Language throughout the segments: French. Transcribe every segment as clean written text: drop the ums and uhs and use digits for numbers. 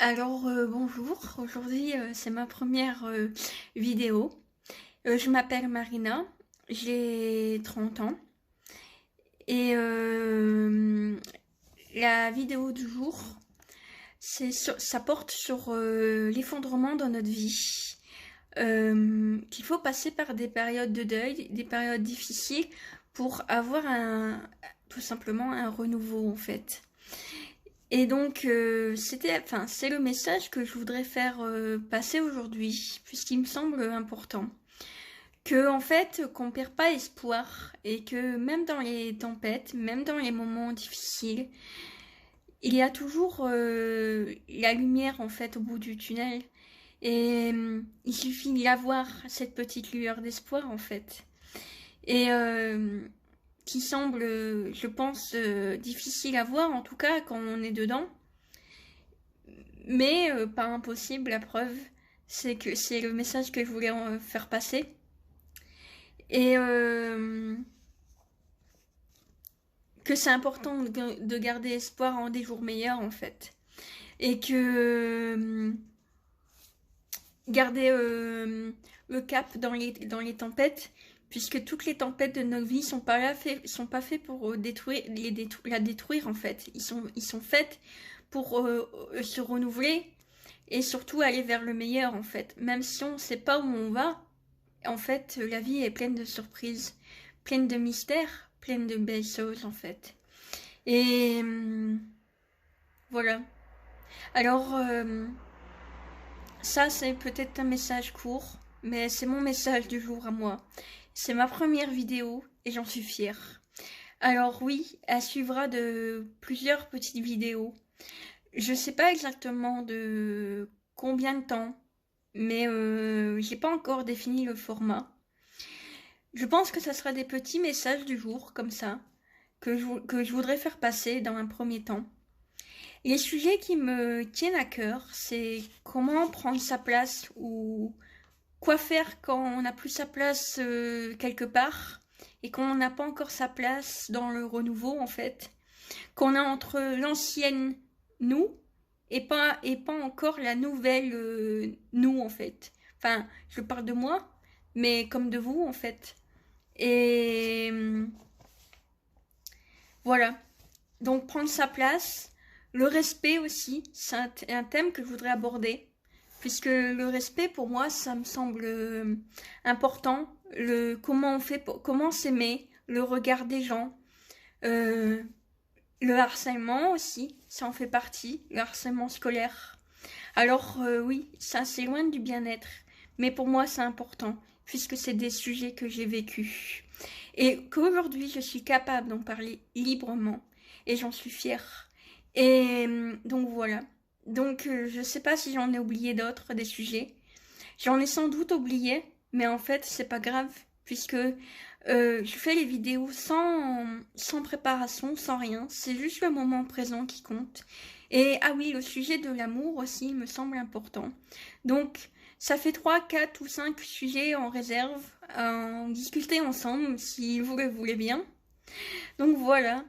Alors bonjour, aujourd'hui c'est ma première vidéo. Je m'appelle Marina, j'ai 30 ans et la vidéo du jour, ça porte sur l'effondrement dans notre vie. Qu'il faut passer par des périodes de deuil, des périodes difficiles pour avoir tout simplement un renouveau en fait. Et donc, c'est le message que je voudrais faire passer aujourd'hui, puisqu'il me semble important. Que, en fait, qu'on perd pas espoir, et que même dans les tempêtes, même dans les moments difficiles, il y a toujours la lumière, en fait, au bout du tunnel. Et il suffit d'y avoir cette petite lueur d'espoir, en fait. Et qui semble, je pense, difficile à voir, en tout cas, quand on est dedans. Mais pas impossible, la preuve, c'est que c'est le message que je voulais faire passer. Et que c'est important de garder espoir en des jours meilleurs, en fait. Et que garder le cap dans les tempêtes, puisque toutes les tempêtes de notre vie sont pas faites pour la détruire, en fait. Ils sont faites pour se renouveler et surtout aller vers le meilleur, en fait. Même si on ne sait pas où on va, en fait, la vie est pleine de surprises, pleine de mystères, pleine de belles choses, en fait. Et voilà. Alors, ça, c'est peut-être un message court, mais c'est mon message du jour à moi. C'est ma première vidéo et j'en suis fière. Alors oui, elle suivra de plusieurs petites vidéos. Je sais pas exactement de combien de temps, mais j'ai pas encore défini le format. Je pense que ça sera des petits messages du jour, comme ça, que je voudrais faire passer dans un premier temps. Les sujets qui me tiennent à cœur, c'est comment prendre sa place ou quoi faire quand on n'a plus sa place quelque part et qu'on n'a pas encore sa place dans le renouveau, en fait. Qu'on a entre l'ancienne nous et pas encore la nouvelle nous, en fait. Enfin, je parle de moi, mais comme de vous, en fait. Et voilà. Donc prendre sa place, le respect aussi, c'est un thème que je voudrais aborder, puisque le respect pour moi, ça me semble important. Comment on fait, comment s'aimer, le regard des gens, euh, le harcèlement aussi, ça en fait partie, le harcèlement scolaire. Alors oui, ça c'est loin du bien-être, mais pour moi c'est important, puisque c'est des sujets que j'ai vécus. Et qu'aujourd'hui je suis capable d'en parler librement, et j'en suis fière. Et donc voilà. Donc je sais pas si j'en ai oublié d'autres, des sujets. J'en ai sans doute oublié, mais en fait c'est pas grave, puisque je fais les vidéos sans préparation, sans rien. C'est juste le moment présent qui compte. Et ah oui, le sujet de l'amour aussi me semble important. Donc, ça fait 3, 4 ou 5 sujets en réserve à en discuter ensemble si vous le voulez bien. Donc voilà.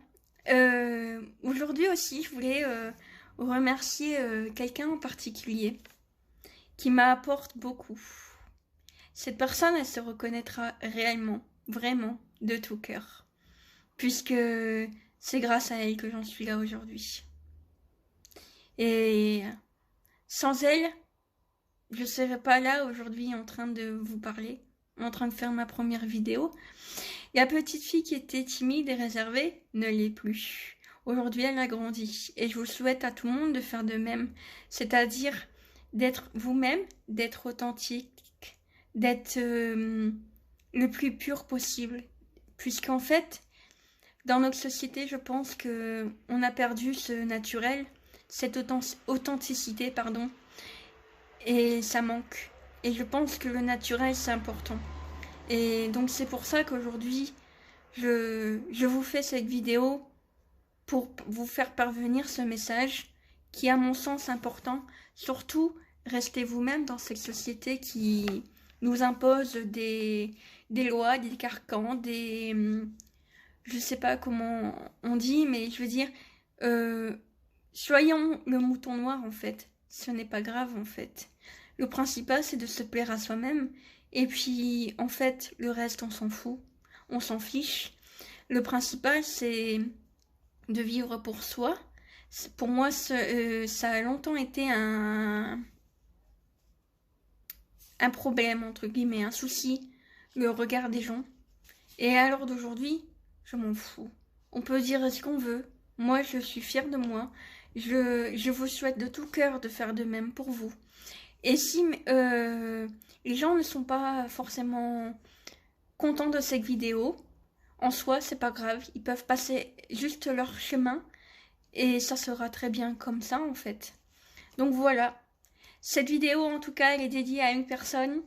Aujourd'hui aussi, je voulais remercier quelqu'un en particulier qui m'apporte beaucoup. Cette personne, elle se reconnaîtra réellement, vraiment, de tout cœur, puisque c'est grâce à elle que j'en suis là aujourd'hui. Et sans elle, je ne serais pas là aujourd'hui en train de vous parler, en train de faire ma première vidéo. La petite fille qui était timide et réservée ne l'est plus. Aujourd'hui, elle a grandi et je vous souhaite à tout le monde de faire de même, c'est-à-dire d'être vous-même, d'être authentique, d'être le plus pur possible. Puisqu'en fait, dans notre société, je pense que on a perdu ce naturel, cette authenticité, pardon, et ça manque. Et je pense que le naturel, c'est important. Et donc c'est pour ça qu'aujourd'hui, je vous fais cette vidéo pour vous faire parvenir ce message qui, à mon sens, est important. Surtout, restez vous-même dans cette société qui nous impose des lois, des carcans, je sais pas comment on dit, mais je veux dire, soyons le mouton noir en fait. ce n'est pas grave en fait. Le principal, c'est de se plaire à soi-même. Et puis, en fait, le reste, on s'en fout. On s'en fiche. Le principal, c'est de vivre pour soi. Pour moi, ça a longtemps été un problème, entre guillemets, un souci, le regard des gens. Et à l'heure d'aujourd'hui, je m'en fous. On peut dire ce qu'on veut. Moi, je suis fière de moi. Je vous souhaite de tout cœur de faire de même pour vous. Et si les gens ne sont pas forcément contents de cette vidéo, en soi, c'est pas grave. Ils peuvent passer juste leur chemin et ça sera très bien comme ça, en fait. Donc voilà. Cette vidéo, en tout cas, elle est dédiée à une personne.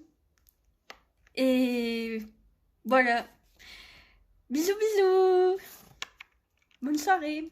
Et voilà. Bisous, bisous. Bonne soirée.